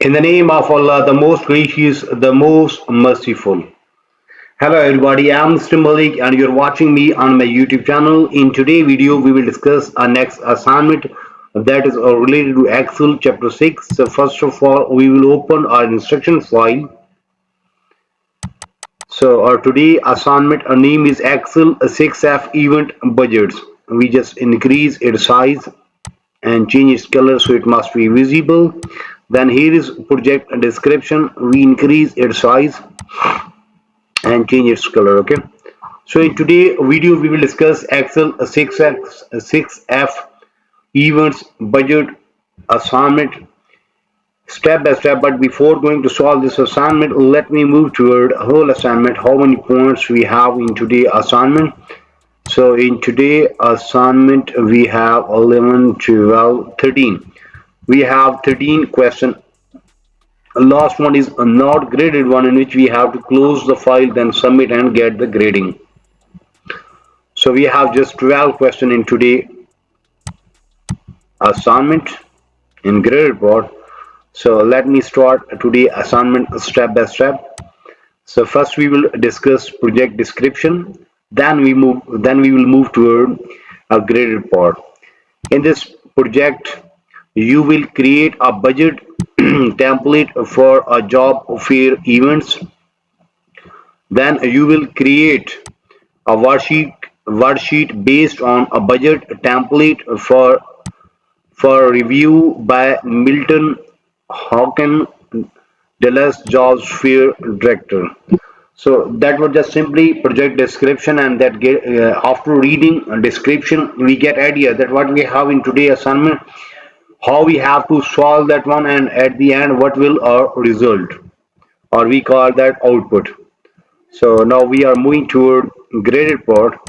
In the name of Allah, the most gracious, the most merciful. Hello everybody, I'm Mr. Malik and you're watching me on my YouTube channel. In today's video, we will discuss our next assignment that is related to Excel chapter 6. So first of all, we will open our instruction file. So our today assignment name is Excel 6F event budgets. We just increase its size and change its color so it must be visible. Then here is project description. We increase its size and change its color. Okay, so in today video we will discuss Excel 6F events budget assignment step by step. But before going to solve this assignment, let me move toward whole assignment, how many points we have in today assignment. So in today assignment we have 11, 12, 13. We have 13 questions. Last one is a not graded one, in which we have to close the file, then submit and get the grading. So we have just 12 questions in today assignment in graded part. So let me start today assignment step by step. So first we will discuss project description, then we will move toward a graded part. In this project you will create a budget template for a job fair events. Then you will create a worksheet based on a budget template for review by Milton Hawken, Dallas Jobs Fair Director. So that was just simply project description, and after reading a description we get idea that what we have in today assignment, how we have to solve that one, and at the end what will our result, or we call that output. So now we are moving toward graded part,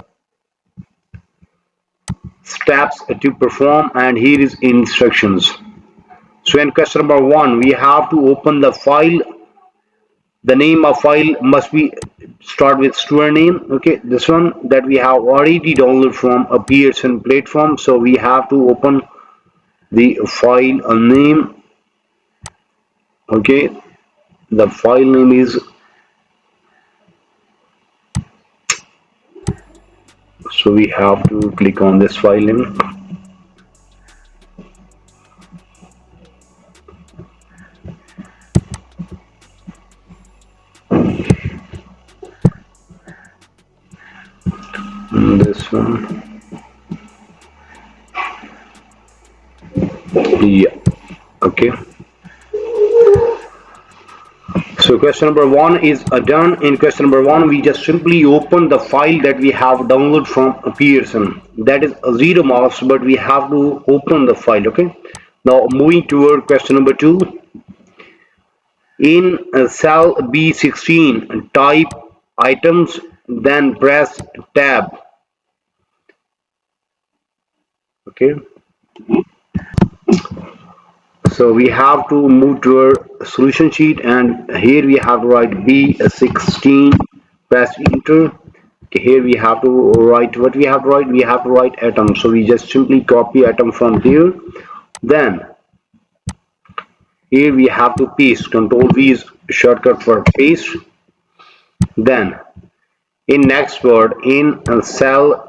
steps to perform, and here is instructions. So in question number one, we have to open the file. The name of file must be start with student name. Okay, this one that we have already downloaded from a Pearson platform. So we have to open the file name. Okay, the file name is, so we have to click on this file name. This one, yeah. Okay, so question number one is done. In question number one, we just simply open the file that we have downloaded from Pearson. That is 0 marks, but we have to open the file. Okay, now moving toward question number two. In cell B16, type items, then press tab. Okay, so we have to move to our solution sheet, and here we have to write B16, press enter. Okay, here we have to write what we have to write. We have to write atom, so we just simply copy atom from here. Then here we have to paste. Control V is shortcut for paste. Then in next word, in cell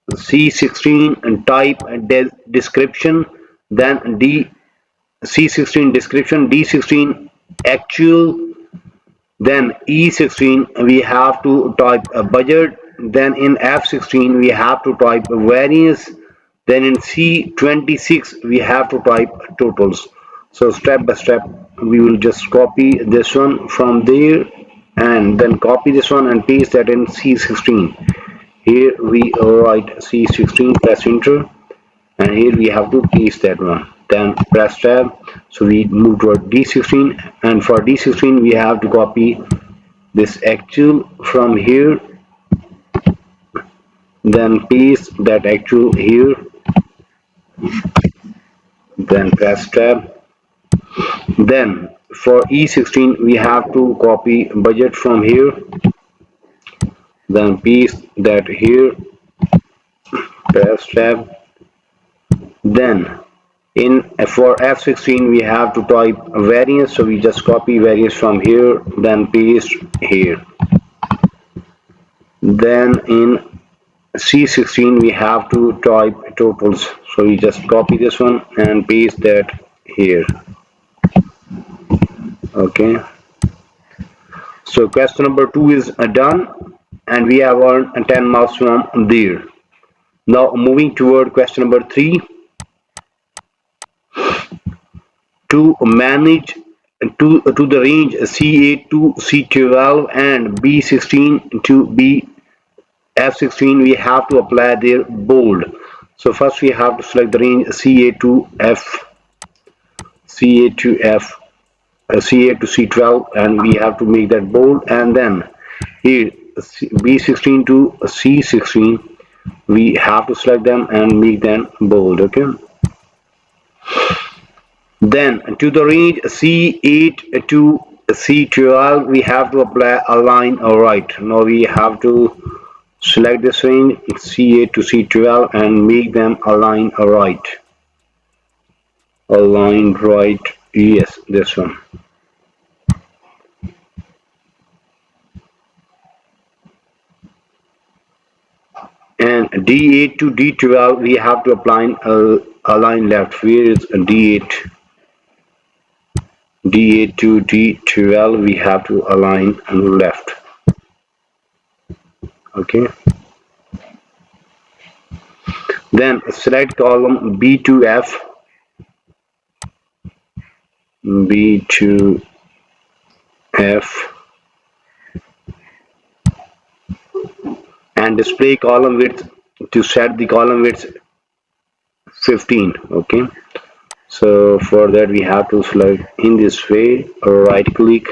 C16 and type description, then C16 description, D16 actual, then E16 we have to type a budget, then in F16 we have to type variance, then in C26 we have to type totals. So step by step we will just copy this one from there and then copy this one and paste that in C16. Here we write C16, press enter, and here we have to paste that one, then press tab. So we move to D16, and for D16 we have to copy this actual from here, then paste that actual here, then press tab. Then for E16 we have to copy budget from here, then paste that here, press tab. Then In for F16 we have to type variance, so we just copy variance from here, then paste here. Then in C16 we have to type totals, so we just copy this one and paste that here. Okay, so question number 2 is done, and we have earned 10 marks from there. Now moving toward question number 3. To manage to the range C8 to C12 and B16 to F16, we have to apply their bold. So first we have to select the range C8 to C8 to C8 to C12, and we have to make that bold. And then here B16 to C16, we have to select them and make them bold. Okay. Then to the range C8 to C12, we have to apply align right. Now we have to select this range C8 to C12 and make them align right. Align right, yes, this one. And D8 to D12, we have to apply align left. Where is D8? D8 to D12, we have to align left. Okay. Then select column B to F, B to F, and display column width. To set the column width 15. Okay, so for that we have to select in this way, right click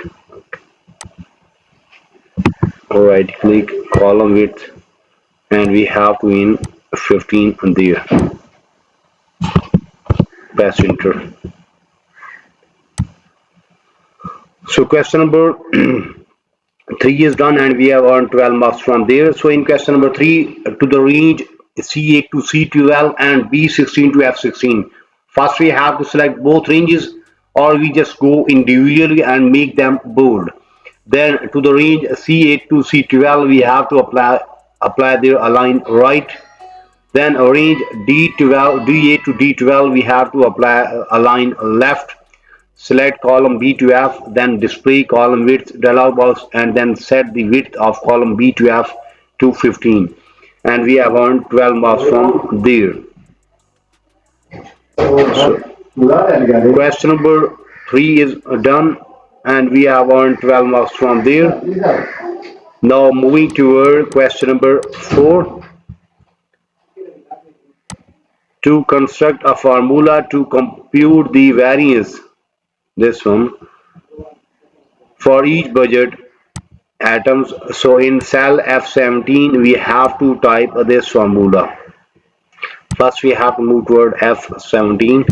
column width, and we have to in 15 there. Press enter. So question number 3 is done, and we have earned 12 marks from there. So in question number 3, to the range C8 to C12 and B16 to F16, first we have to select both ranges, or we just go individually and make them bold. Then to the range C8 to C12, we have to apply their align right. Then range D8 to D12, we have to apply align left. Select column B to F, then display column width dialog box, and then set the width of column B to F to 15, and we have earned 12 marks from there. So, question number 3 is done, and we have earned 12 marks from there. Now moving toward question number 4. To construct a formula to compute the variance, this one, for each budget items. So in cell F17 we have to type this formula. First we have to move toward F17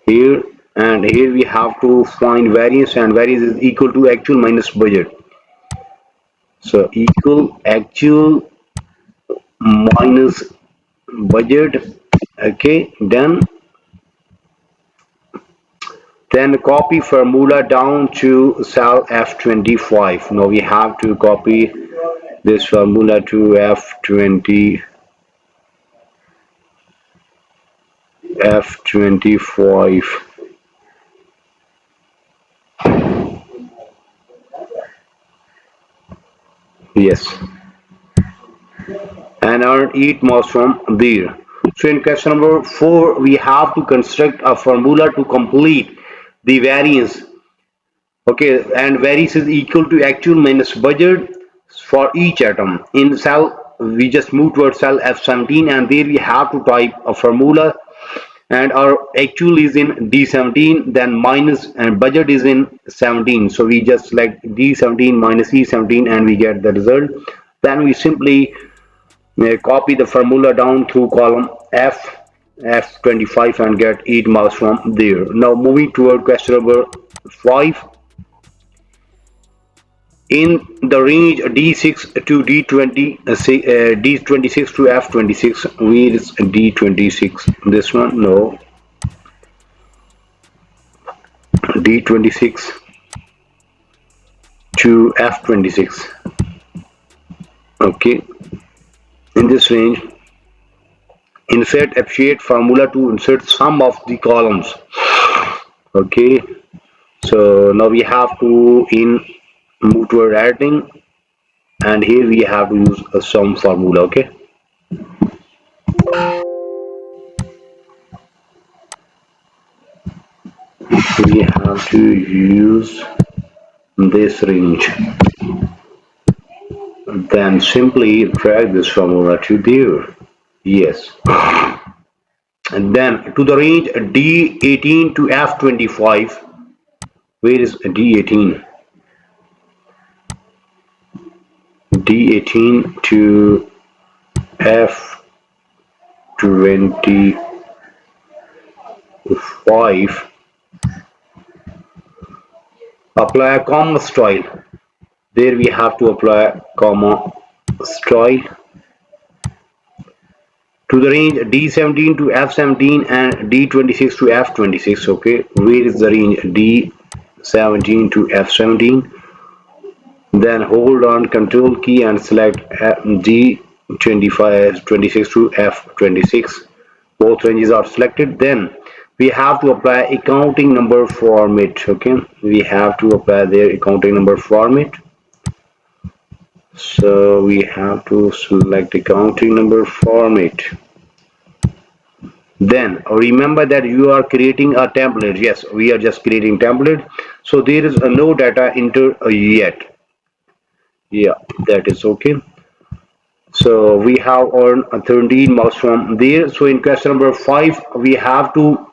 here, and here we have to find variance, and variance is equal to actual minus budget. So equal actual minus budget. Okay, done. Then copy formula down to cell F25. Now we have to copy this formula to F25. Yes, and earn 8 marks from there. So in question number 4, we have to construct a formula to complete the variance. Okay, and variance is equal to actual minus budget for each atom. In cell, we just move towards cell F17, and there we have to type a formula, and our actual is in D17, then minus, and budget is in 17. So we just select D17 minus E17, and we get the result. Then we simply copy the formula down through column F25 and get 8 marks from there. Now moving toward question number 5. In the range D6 to D20, D26 to F26, where is D26? This one? No. D26 to F26. Okay, in this range, insert appreciate formula to insert some of the columns. Okay, so now we have to move toward editing, and here we have to use a sum formula. Okay, we have to use this range, then simply drag this formula to there. Yes, and then to the range D18 to F25. Where is D18? D18 to F25. Apply a comma style. There we have to apply comma style. To the range D17 to F17 and D26 to F26. Okay, where is the range D17 to F17? Then hold on Control key and select G25 26 to F26. Both ranges are selected. Then we have to apply accounting number format. Okay, we have to apply their accounting number format. So we have to select accounting number format. Then remember that you are creating a template. Yes, we are just creating template. So there is no data entered yet. Yeah, that is okay. So we have earned 13 marks from there. So in question number 5, we have to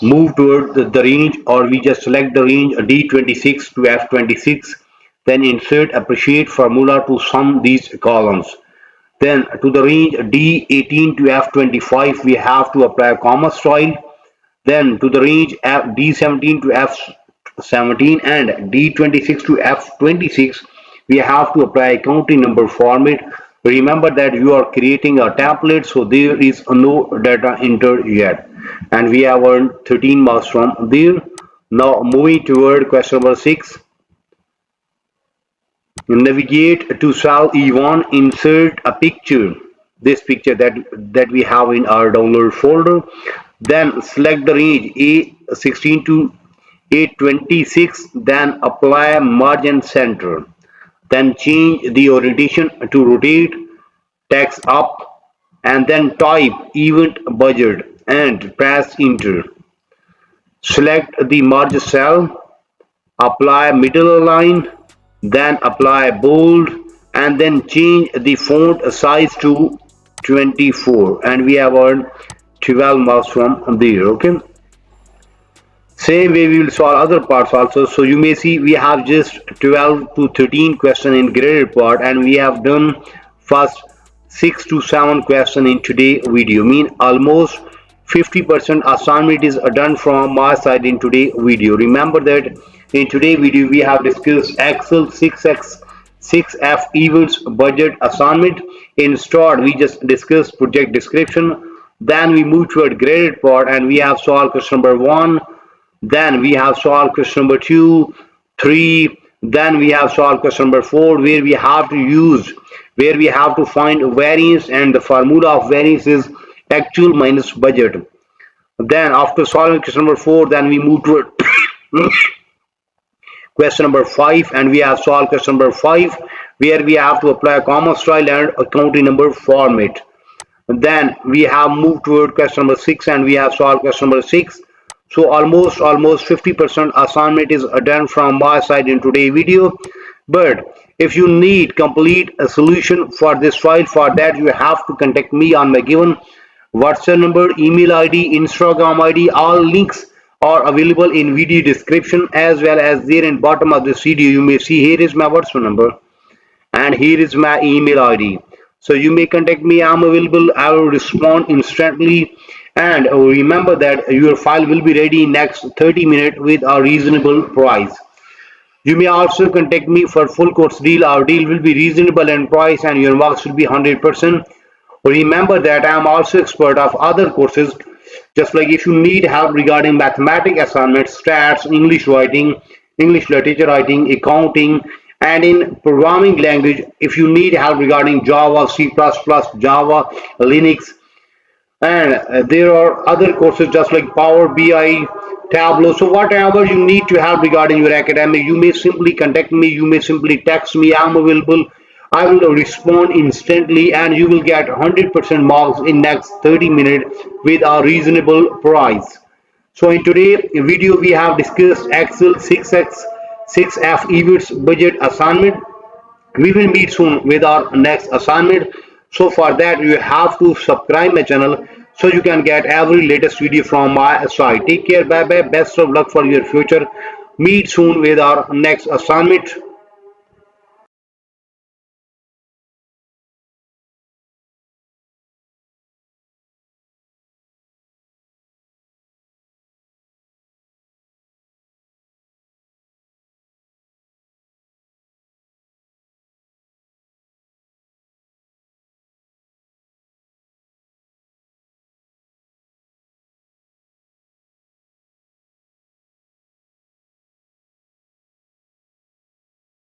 move toward the range, or we just select the range D26 to F26. Then insert appreciate formula to sum these columns. Then to the range D18 to F25, we have to apply comma style. Then to the range D17 to F17 and D26 to F26, we have to apply accounting number format. Remember that you are creating a template, so there is no data entered yet. And we have earned 13 marks from there. Now moving toward question number 6. Navigate to cell E1, insert a picture. This picture that we have in our download folder. Then select the range A16 to A26. Then apply margin center. Then change the orientation to rotate, text up, and then type event budget and press enter. Select the merge cell, apply middle align, then apply bold, and then change the font size to 24, and we have earned 12 marks from there. Okay, same way we will solve other parts also. So you may see we have just 12 to 13 question in graded part, and we have done first 6 to 7 question in today video. Mean almost 50% assignment is done from my side in today video. Remember that in today video we have discussed Excel 6F events budget assignment. Instead we just discussed project description. Then we move toward graded part, and we have solved question number 1. Then we have solved question number 2, 3. Then we have solved question number 4, where we have to find variance, and the formula of variance is actual minus budget. Then after solving question number 4, then we move to question number 5, and we have solved question number 5, where we have to apply comma style and accounting number format. Then we have moved toward question number 6, and we have solved question number 6. So almost 50% assignment is done from my side in today's video. But if you need complete a solution for this file, for that you have to contact me on my given WhatsApp number, email ID, Instagram ID. All links are available in video description, as well as there in bottom of this video. You may see here is my WhatsApp number and here is my email ID. So you may contact me. I'm available. I will respond instantly. And remember that your file will be ready in next 30 minutes with a reasonable price. You may also contact me for full course deal. Our deal will be reasonable in price, and your marks will be 100%. Remember that I am also expert of other courses Just like if you need help regarding mathematics assignments, stats, English writing, English literature writing, accounting, and in programming language, if you need help regarding Java, C++, Java, Linux, and there are other courses just like Power BI, Tableau. So whatever you need to have regarding your academic, you may simply contact me, you may simply text me. I'm available. I will respond instantly, and you will get 100% marks in next 30 minutes with a reasonable price. So in today's video we have discussed Excel 6x 6F events budget assignment. We will meet soon with our next assignment. So for that you have to subscribe my channel so you can get every latest video from my side. Take care, bye bye, best of luck for your future. Meet soon with our next assignment.